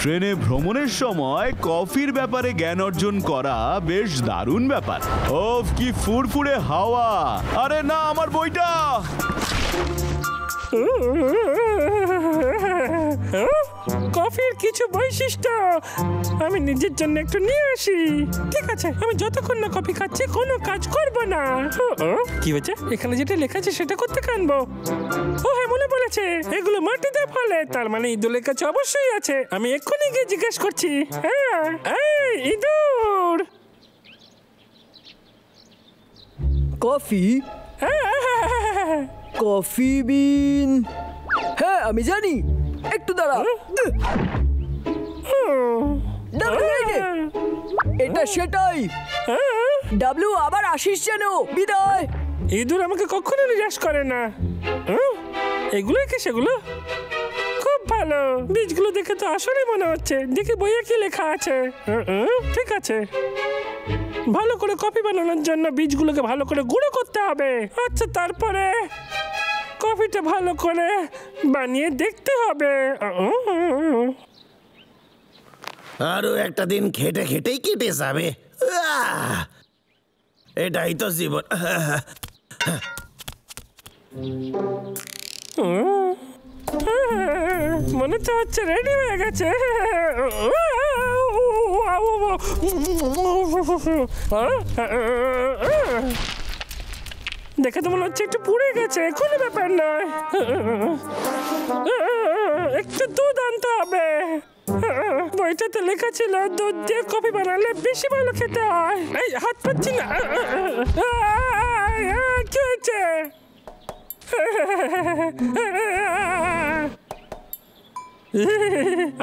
ট্রেনে ভ্রমণের সময় কফির ব্যাপারে জ্ঞান অর্জন করা বেশ দারুণ ব্যাপার। ওফ, কি ফুরফুরে হাওয়া! আরে না, আমার বইটা! কফির কিছু বৈশিষ্ট্য আমি নিজের জন্য একটু নিয়ে আসি। ঠিক আছে, আমি যতক্ষণ না কফি খাচ্ছি কোনো কাজ করব না। কি হয়েছে? এখানে যেটা লেখা আছে সেটা করতে কানবো। ও হ্যাঁ, মনে পড়েছে, এগুলো মাটিতে ফলে, তার মানে ইঁদুরের কাছে অবশ্যই আছে। আমি এক্ষুনি গিয়ে জিজ্ঞেস করছি। হ্যাঁ, এই ইঁদুর, কফি? কফি বিন? হ্যাঁ আমি জানি, একটু দাঁড়া। এটা সেটাই। ডাবলু, আবার আসিস যেন। বিদায়। ইঁদুর আমাকে কখনো নিরাশ করে না। এগুলো কি সেগুলো? খুব ভালো। বীজগুলো দেখে তো আসলে মনে হচ্ছে। দেখি বইয়ে কি লেখা আছে। ঠিক আছে, ভালো করে কফি বানানোর জন্য বীজগুলোকে ভালো করে গুঁড়ো করতে হবে। আচ্ছা, তারপরে কফিটা ভালো করে বানিয়ে দেখতে হবে। আরো একটা দিন খেটে খেটেই কেটে যাবে। এটাই তো জীবন। মনে তো হচ্ছে রেডি হয়ে গেছে। দেখে তো মনে হচ্ছে একটু পুড়ে গেছে। কোনো ব্যাপার নয়, একটু দুধ আনতে হবে। বইটাতে লেখা ছিল দুধ দিয়ে কফি বানালে বেশি ভালো খেতে হয়। এই হাত পাচ্ছি না। কি হয়েছে?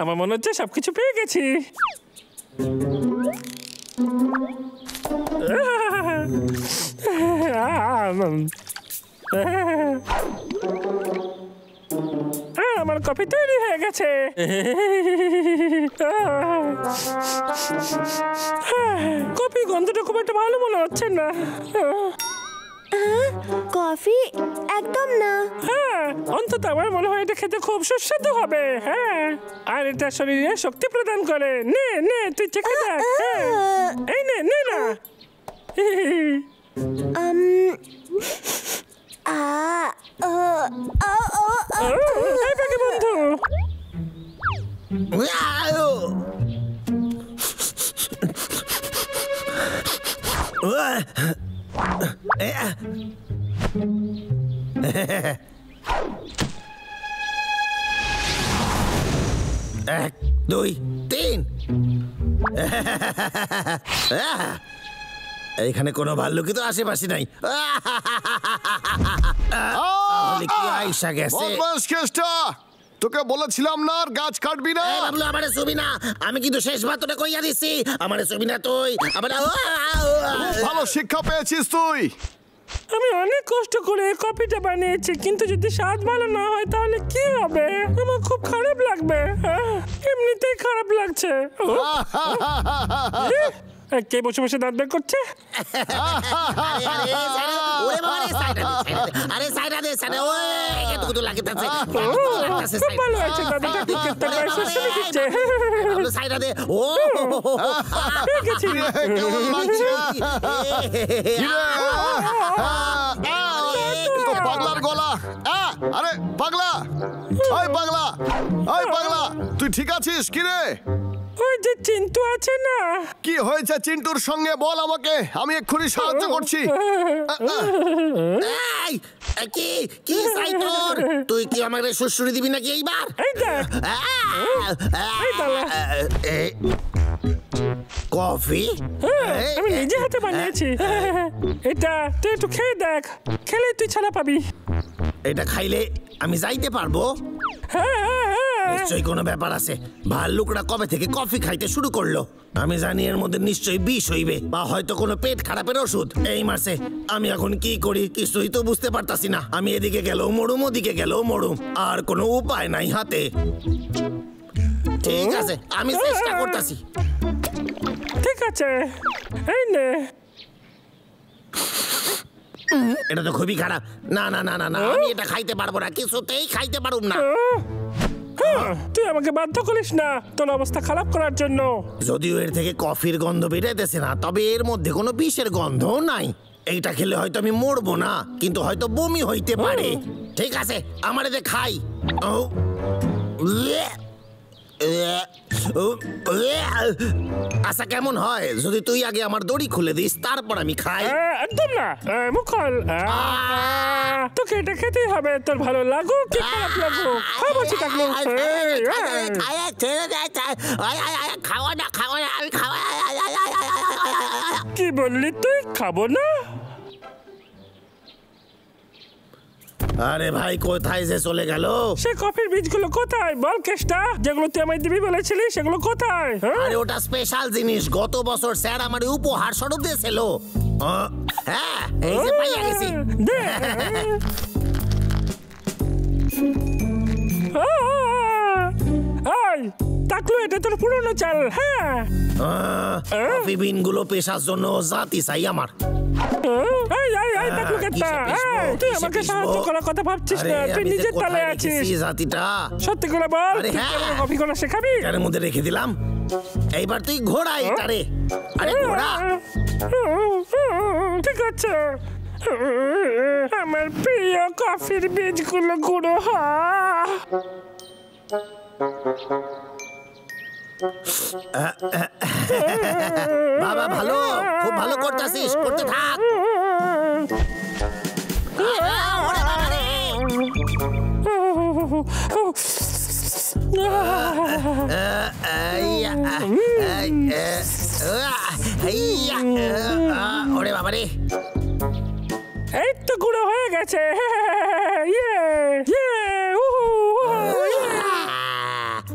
আমার মনে হচ্ছে সবকিছু পেয়ে গেছি। আমার কফি তৈরি হয়ে গেছে। কফি গন্ধটা খুব একটা ভালো মনে হচ্ছে না। কফি একদম না। হ্যাঁ, অন্তত আমার মনে হয় এটা খেতে খুব সুস্বাদু হবে। হ্যাঁ, আর এটা শরীরে শক্তি প্রদান করে। নে নে, তুই চেখে দেখ। এই নে নে না। বন্ধু, এক, দুই, তিন। এখানে কোনো ভাল্লুকি তো আশেপাশে নাই। কি আইসা গেছে? তোকে বলেছিলাম না আর গাছ কাটবি না। বাবলু, আমারে ছবি না। আমি কিন্তু শেষবার তোরে কইয়া দিছি, আমারে ছবি না তুই। ভালো শিক্ষা পেয়েছিস তুই। আমি অনেক কষ্ট করে কফিটা বানিয়েছি, কিন্তু যদি স্বাদ ভালো না হয় তাহলে কি হবে? আমার খুব খারাপ লাগবে। এমনিতেই খারাপ লাগছে। কে বসে বসে দাঁত বের করছে? পাগলার গলা। আরে পাগলা, ওই পাগলা, ওই পাগলা, তুই ঠিক আছিস কি রে? ওই যে চিন্টু আছে না। কি হয়েছে চিন্টুর সঙ্গে বল আমাকে, আমি এক্ষুনি সাহায্য করছি। কি কি চাই তোর? তুই কি আমাকে সুশ্রুতি দিবি নাকি এইবার? কফি আমি নিজে হাতে বানিয়েছি। এটা তুই একটু খেয়ে দেখ, খেলে তুই ছাড়া পাবি। এটা খাইলে আমি যাইতে পারবো? নিশ্চয়ই কোনো ব্যাপার আছে। ভাল্লুকরা কবে থেকে কফি খাইতে শুরু করলো? আমি জানি এর মধ্যে নিশ্চয়ই বিষ হইবে, বা হয়তো কোনো পেট খারাপের ওষুধ। এই মারছে, আমি এখন কি করি কিছুই তো বুঝতে পারতাছি না। আমি এদিকে গেলেও মরুম, ওদিকে গেলেও মরুম, আর কোনো উপায় নাই হাতে। ঠিক আছে, আমি চেষ্টা করতেছি। ঠিক আছে, এই নে। এটা তো খুবই খারাপ। না না না না না, আমি এটা খাইতে পারবো না, কিছুতেই খাইতে পারুম না। তুই আমাকে বাধ্য করিস না তোর অবস্থা খারাপ করার জন্য। যদিও এর থেকে কফির গন্ধ বেরাইতেছে না, তবে এর মধ্যে কোনো বিষের গন্ধও নাই। এইটা খেলে হয়তো আমি মরবো না, কিন্তু হয়তো বমি হইতে পারে। ঠিক আছে, আমার এতে খাই। আচ্ছা, কেমন হয় যদি তুই আগে আমার দড়ি খুলে দিস, তারপর আমি খাই? একদম না, মুখল। তোকে এটা খেতেই হবে, তোর ভালো লাগুক কি খারাপ লাগুক। খাবছি থাকলো। খাওয়া না, খাওয়া না, আমি খাওয়া। কি বললি তুই? খাবো না? আরে ভাই, কোথায় যে চলে গেল? সে কফির বীজগুলো কোথায় বল কেষ্টা? যেগুলো তুই আমায় দিবি বলেছিলি সেগুলো কোথায়? আরে ওটা স্পেশাল জিনিস, গত বছর স্যার আমার উপহার স্বরূপ দিয়েছিল। হ্যাঁ, এই যে পাইয়া গেছি। তাকলো, এটা তোর পুরনো চাল। হ্যাঁ, কফি বিন গুলো পেশার জন্য জাতি চাই আমার। তুই আমাকে সাহায্য করার কথা ভাবছিস না, তুই নিজের তালে আছিস। জাতিটা সত্যি করে বল, কফি করা শেখাবি? এর মধ্যে রেখে দিলাম। এইবার তুই ঘোড়া এটারে। আরে ঘোড়া, ঠিক আছে। আমার প্রিয় কফির বীজগুলো গুঁড়ো হ। বাবা ভালো, খুব ভালো করতেছিস, করতে থাক। ওরে বাবা রে, এই তো গুঁড়ো হয়ে গেছে।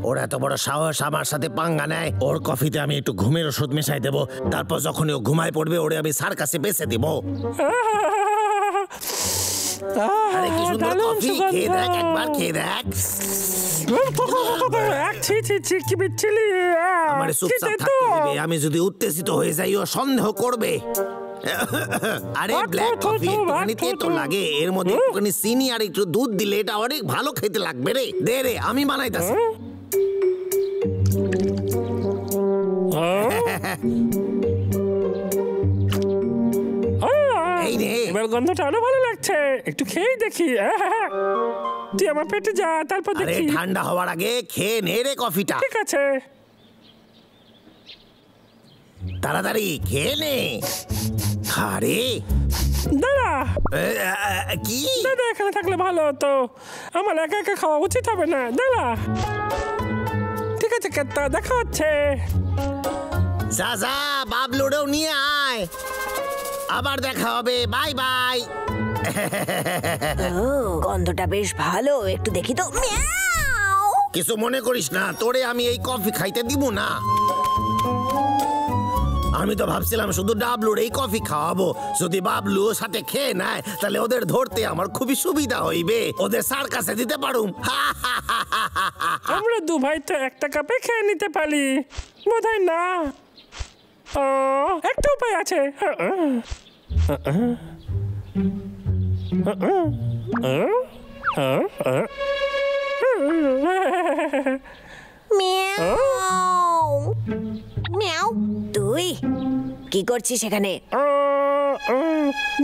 ওরা এত বড় সাহস আমার সাথে পাঙ্গা নেয়। ওর কফিতে আমি একটু ঘুমের ওষুধ মেশাই দেবো, তারপর যখন ও ঘুমায় পড়বে ওরে আমি সার্কাসে বেঁচে দিব। আরে কি সুন্দর কফি, খেয়ে দেখ, একবার খেয়ে দেখ। আমার চুপচাপ থাকতে দিবে, আমি যদি উত্তেজিত হয়ে যাই ও সন্দেহ করবে। আরে ব্ল্যাক কফি একটুখানি তেতো লাগে, এর মধ্যে একটুখানি চিনি আর একটু দুধ দিলে এটা অনেক ভালো খেতে লাগবে রে। দে রে, আমি বানাইতাছি। এই নে, এবার গন্ধটা আরো ভালো লাগছে, একটু খেয়ে দেখি। তুই আমার পেটে যা, তারপর আরে দেখি। ঠান্ডা হওয়ার আগে খেয়ে নে রে কফিটা। ঠিক আছে, তাড়াতাড়ি খেয়ে নে। আরে দাঁড়া, কি? দাদা এখানে থাকলে ভালো হতো, আমার একা একা খাওয়া উচিত হবে না। দাঁড়া, ঠিক আছে কেত্তা, দেখা হচ্ছে। যা যা, বাবলুরেও নিয়ে আয়, আবার দেখা হবে, বাই বাই। গন্ধটা বেশ ভালো, একটু দেখি তো। মিয়াও। কিছু মনে করিস না, তোরে আমি এই কফি খাইতে দিব না। আমি তো ভাবছিলাম শুধু ডাবলুর এই কফি খাওয়াবো, যদি বাবলু সাথে খেয়ে নেয় তাহলে ওদের ধরতে আমার খুবই সুবিধা হইবে, ওদের সার্কাসে দিতে পারুম। আমরা দু ভাই তো একটা কাপে খেয়ে নিতে পারি, বোধহয় না। একটা উপায় আছে। মিয়াও। তুই কি করছিস এখানে?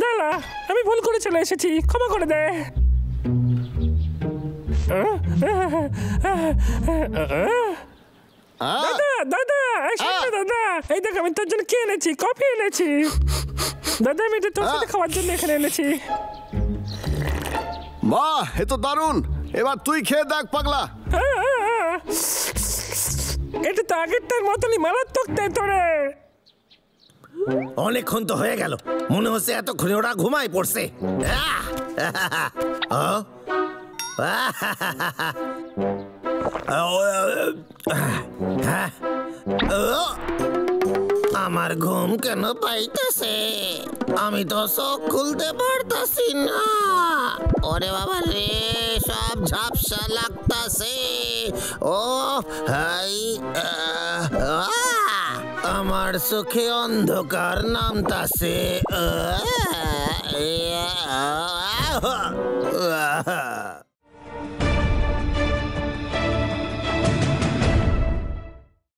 দাঁড়া, আমি ভুল করে চলে এসেছি, ক্ষমা করে দে। দাদা দাদা, এই শোনো দাদা, এই দেখ আমি তোর জন্য কি এনেছি, কফি এনেছি। দাদা আমি এটা তোর সাথে খাওয়ার জন্য এখানে এনেছি। বাহ, এ তো দারুণ। এবার তুই খেয়ে দেখ পাগলা। এটা তো আগেরটার মতনই মারাত্মক তেতরে। অনেকক্ষণ তো হয়ে গেল, মনে হচ্ছে এতক্ষণে ওরা ঘুমায় পড়ছে। আমার ঘুম কেন পাইতেছে, আমি তো চোখ খুলতে পারতাছি না। ওরে বাবা রে, সব ঝাপসা লাগতাছে। ও হাই, আমার চোখে অন্ধকার নামতাছে।